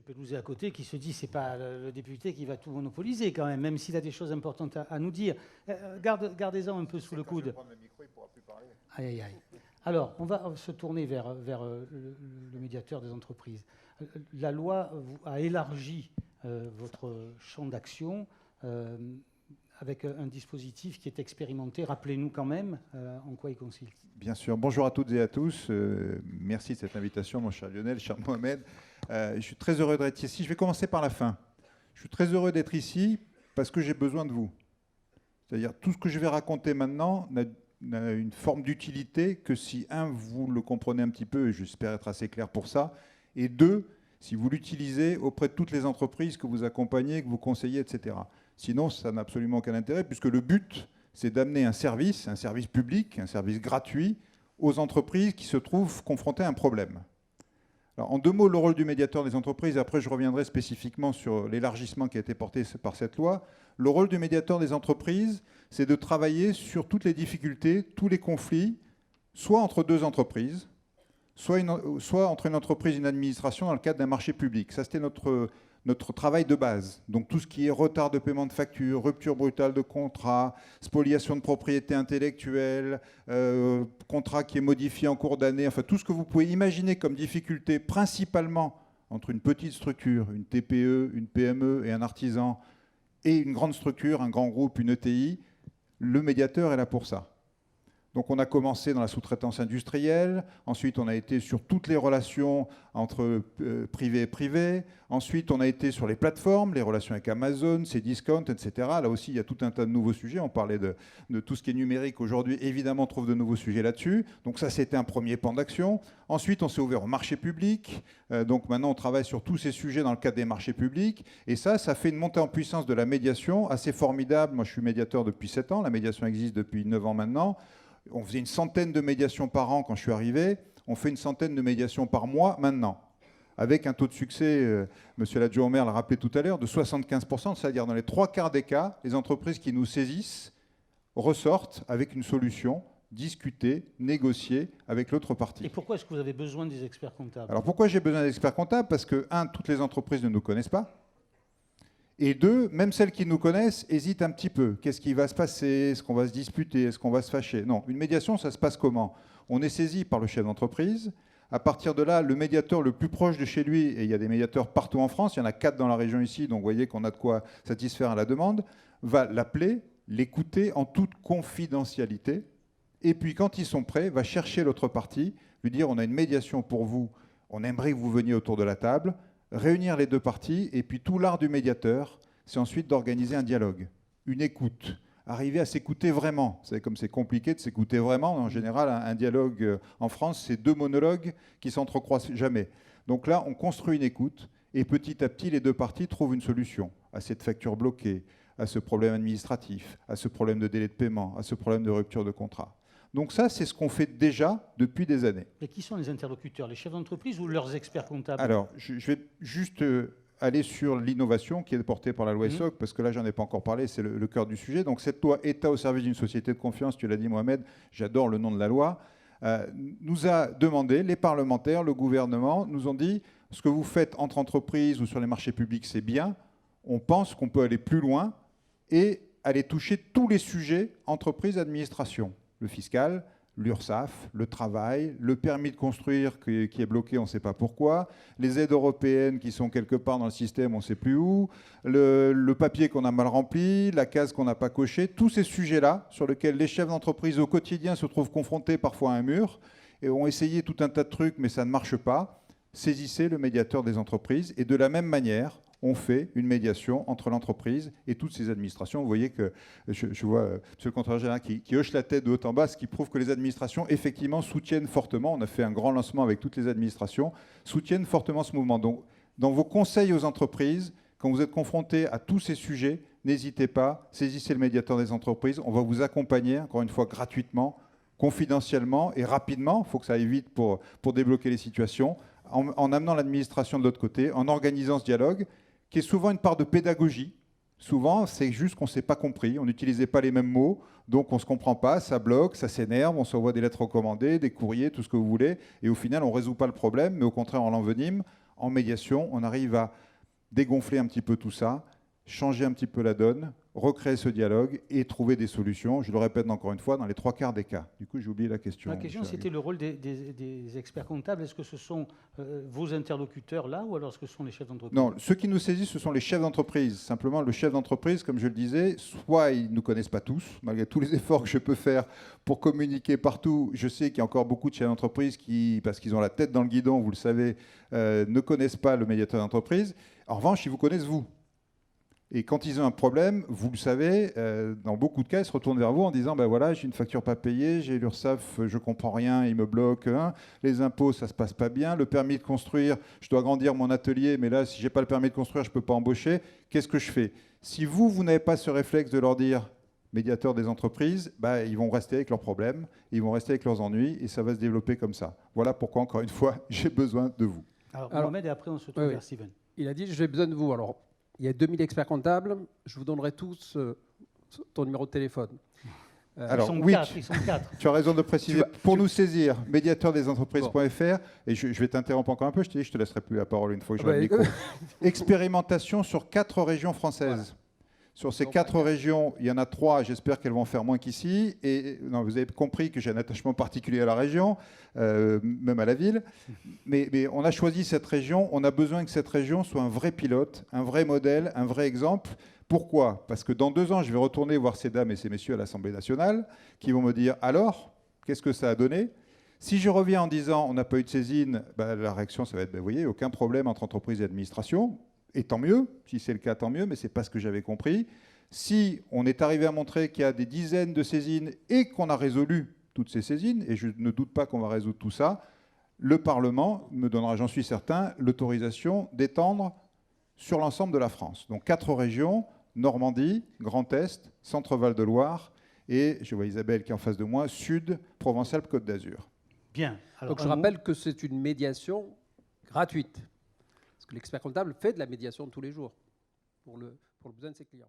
Pelouzet à côté qui se dit c'est pas le député qui va tout monopoliser quand même s'il a des choses importantes à nous dire. Gardez-en un peu sous le coude. Le micro, il pourra plus parler. Aïe, aïe, aïe. Alors, on va se tourner vers le médiateur des entreprises. La loi a élargi votre champ d'action avec un dispositif qui est expérimenté. Rappelez-nous quand même en quoi il consiste. Bien sûr. Bonjour à toutes et à tous. Merci de cette invitation, mon cher Lionel, cher Mohamed. Je suis très heureux d'être ici. Je vais commencer par la fin. Je suis très heureux d'être ici parce que j'ai besoin de vous. C'est-à-dire, tout ce que je vais raconter maintenant n'a une forme d'utilité que si, un, vous le comprenez un petit peu, et j'espère être assez clair pour ça, et deux, si vous l'utilisez auprès de toutes les entreprises que vous accompagnez, que vous conseillez, etc. Sinon, ça n'a absolument aucun intérêt, puisque le but, c'est d'amener un service public, un service gratuit, aux entreprises qui se trouvent confrontées à un problème. Alors, en deux mots, le rôle du médiateur des entreprises, après je reviendrai spécifiquement sur l'élargissement qui a été porté par cette loi. Le rôle du médiateur des entreprises, c'est de travailler sur toutes les difficultés, tous les conflits, soit entre deux entreprises, soit entre une entreprise et une administration dans le cadre d'un marché public. Ça, c'était notre travail de base. Donc tout ce qui est retard de paiement de facture, rupture brutale de contrat, spoliation de propriété intellectuelle, contrat qui est modifié en cours d'année, enfin tout ce que vous pouvez imaginer comme difficulté, principalement entre une petite structure, une TPE, une PME et un artisan, et une grande structure, un grand groupe, une ETI, le médiateur est là pour ça. Donc on a commencé dans la sous-traitance industrielle, ensuite on a été sur toutes les relations entre privé et privé, ensuite on a été sur les plateformes, les relations avec Amazon, Cdiscount, etc. Là aussi il y a tout un tas de nouveaux sujets, on parlait de tout ce qui est numérique aujourd'hui, évidemment on trouve de nouveaux sujets là-dessus, donc ça c'était un premier pan d'action. Ensuite on s'est ouvert au marché public, donc maintenant on travaille sur tous ces sujets dans le cadre des marchés publics, et ça fait une montée en puissance de la médiation assez formidable. Moi je suis médiateur depuis 7 ans, la médiation existe depuis 9 ans maintenant. On faisait une centaine de médiations par an quand je suis arrivé. On fait une centaine de médiations par mois maintenant, avec un taux de succès, monsieur l'adjoint au maire l'a rappelé tout à l'heure, de 75%, c'est-à-dire dans les 3/4 des cas, les entreprises qui nous saisissent ressortent avec une solution discutée, négociée avec l'autre partie. Et pourquoi est-ce que vous avez besoin des experts comptables? Alors pourquoi j'ai besoin d'experts comptables? Parce que, un, toutes les entreprises ne nous connaissent pas. Et deux, même celles qui nous connaissent hésitent un petit peu. Qu'est-ce qui va se passer? Est-ce qu'on va se disputer? Est-ce qu'on va se fâcher? Non, une médiation, ça se passe comment? On est saisi par le chef d'entreprise. À partir de là, le médiateur le plus proche de chez lui, et il y a des médiateurs partout en France, il y en a 4 dans la région ici, donc vous voyez qu'on a de quoi satisfaire à la demande, va l'appeler, l'écouter en toute confidentialité, et puis quand ils sont prêts, va chercher l'autre partie, lui dire on a une médiation pour vous, on aimerait que vous veniez autour de la table, réunir les deux parties, et puis tout l'art du médiateur, c'est ensuite d'organiser un dialogue, une écoute, arriver à s'écouter vraiment. Vous savez, comme c'est compliqué de s'écouter vraiment, en général, un dialogue en France, c'est 2 monologues qui s'entrecroisent jamais. Donc là, on construit une écoute, et petit à petit, les deux parties trouvent une solution à cette facture bloquée, à ce problème administratif, à ce problème de délai de paiement, à ce problème de rupture de contrat. Donc ça, c'est ce qu'on fait déjà depuis des années. Et qui sont les interlocuteurs? Les chefs d'entreprise ou leurs experts comptables? Alors, je vais juste aller sur l'innovation qui est portée par la loi ESSOC, parce que là, j'en ai pas encore parlé, c'est le cœur du sujet. Donc cette loi État au service d'une société de confiance, tu l'as dit Mohamed, j'adore le nom de la loi, nous a demandé, les parlementaires, le gouvernement, nous ont dit, ce que vous faites entre entreprises ou sur les marchés publics, c'est bien, on pense qu'on peut aller plus loin et aller toucher tous les sujets entreprise-administration. Le fiscal, l'URSSAF, le travail, le permis de construire qui est bloqué, on ne sait pas pourquoi, les aides européennes qui sont quelque part dans le système, on ne sait plus où, le papier qu'on a mal rempli, la case qu'on n'a pas cochée, tous ces sujets-là sur lesquels les chefs d'entreprise au quotidien se trouvent confrontés parfois à un mur et ont essayé tout un tas de trucs mais ça ne marche pas, saisissez le médiateur des entreprises et de la même manière, on fait une médiation entre l'entreprise et toutes ses administrations. Vous voyez que je vois M. le Contrôleur général qui hoche la tête de haut en bas, ce qui prouve que les administrations, effectivement, soutiennent fortement, on a fait un grand lancement avec toutes les administrations, soutiennent fortement ce mouvement. Donc, dans vos conseils aux entreprises, quand vous êtes confrontés à tous ces sujets, n'hésitez pas, saisissez le médiateur des entreprises, on va vous accompagner, encore une fois, gratuitement, confidentiellement et rapidement, il faut que ça aille vite pour débloquer les situations, en amenant l'administration de l'autre côté, en organisant ce dialogue, qui est souvent une part de pédagogie. Souvent, c'est juste qu'on ne s'est pas compris, on n'utilisait pas les mêmes mots, donc on ne se comprend pas, ça bloque, ça s'énerve, on s'envoie des lettres recommandées, des courriers, tout ce que vous voulez, et au final, on ne résout pas le problème, mais au contraire, on l'envenime En médiation, on arrive à dégonfler un petit peu tout ça, changer un petit peu la donne, recréer ce dialogue et trouver des solutions. Je le répète encore une fois, dans les 3/4 des cas. Du coup, j'ai oublié la question. La question, c'était le rôle des experts comptables. Est-ce que ce sont vos interlocuteurs là, ou alors est-ce que ce sont les chefs d'entreprise? Non, ceux qui nous saisissent, ce sont les chefs d'entreprise. Simplement, le chef d'entreprise, comme je le disais, soit ils ne nous connaissent pas tous, malgré tous les efforts que je peux faire pour communiquer partout. Je sais qu'il y a encore beaucoup de chefs d'entreprise qui, parce qu'ils ont la tête dans le guidon, vous le savez, ne connaissent pas le médiateur d'entreprise. En revanche, ils vous connaissent vous. Et quand ils ont un problème, vous le savez, dans beaucoup de cas, ils se retournent vers vous en disant ben voilà, j'ai une facture pas payée, j'ai l'URSSAF, je comprends rien, il me bloque, hein. Les impôts, ça se passe pas bien, le permis de construire, je dois agrandir mon atelier, mais là, si j'ai pas le permis de construire, je peux pas embaucher. Qu'est-ce que je fais? Si vous n'avez pas ce réflexe de leur dire médiateur des entreprises, ben, ils vont rester avec leurs problèmes, ils vont rester avec leurs ennuis, et ça va se développer comme ça. Voilà pourquoi, encore une fois, j'ai besoin de vous. Alors, Mohamed, et après, on se tourne vers Steven. Il a dit j'ai besoin de vous. Alors, il y a 2000 experts comptables, je vous donnerai tous ton numéro de téléphone. Alors, ils sont quatre. Tu as raison de préciser. Pour nous saisir, médiateurdesentreprises.fr, et je vais t'interrompre encore un peu, je te dis, je te laisserai plus la parole une fois que j'aurai le micro. Expérimentation sur 4 régions françaises. Voilà. Sur ces 4 régions, il y en a 3, j'espère qu'elles vont faire moins qu'ici. Et non, vous avez compris que j'ai un attachement particulier à la région, même à la ville. Mais on a choisi cette région, on a besoin que cette région soit un vrai pilote, un vrai modèle, un vrai exemple. Pourquoi? Parce que dans 2 ans, je vais retourner voir ces dames et ces messieurs à l'Assemblée nationale qui vont me dire « Alors, qu'est-ce que ça a donné ?» Si je reviens en disant « On n'a pas eu de saisine », la réaction, ça va être « Vous voyez, aucun problème entre entreprise et administration ». Et tant mieux, si c'est le cas, tant mieux, mais ce n'est pas ce que j'avais compris. Si on est arrivé à montrer qu'il y a des dizaines de saisines et qu'on a résolu toutes ces saisines, et je ne doute pas qu'on va résoudre tout ça, le Parlement me donnera, j'en suis certain, l'autorisation d'étendre sur l'ensemble de la France. Donc 4 régions, Normandie, Grand Est, Centre-Val de Loire, et je vois Isabelle qui est en face de moi, Sud, Provence-Alpes-Côte d'Azur. Bien. Alors, donc je rappelle que c'est une médiation gratuite. Parce que l'expert comptable fait de la médiation tous les jours pour le besoin de ses clients.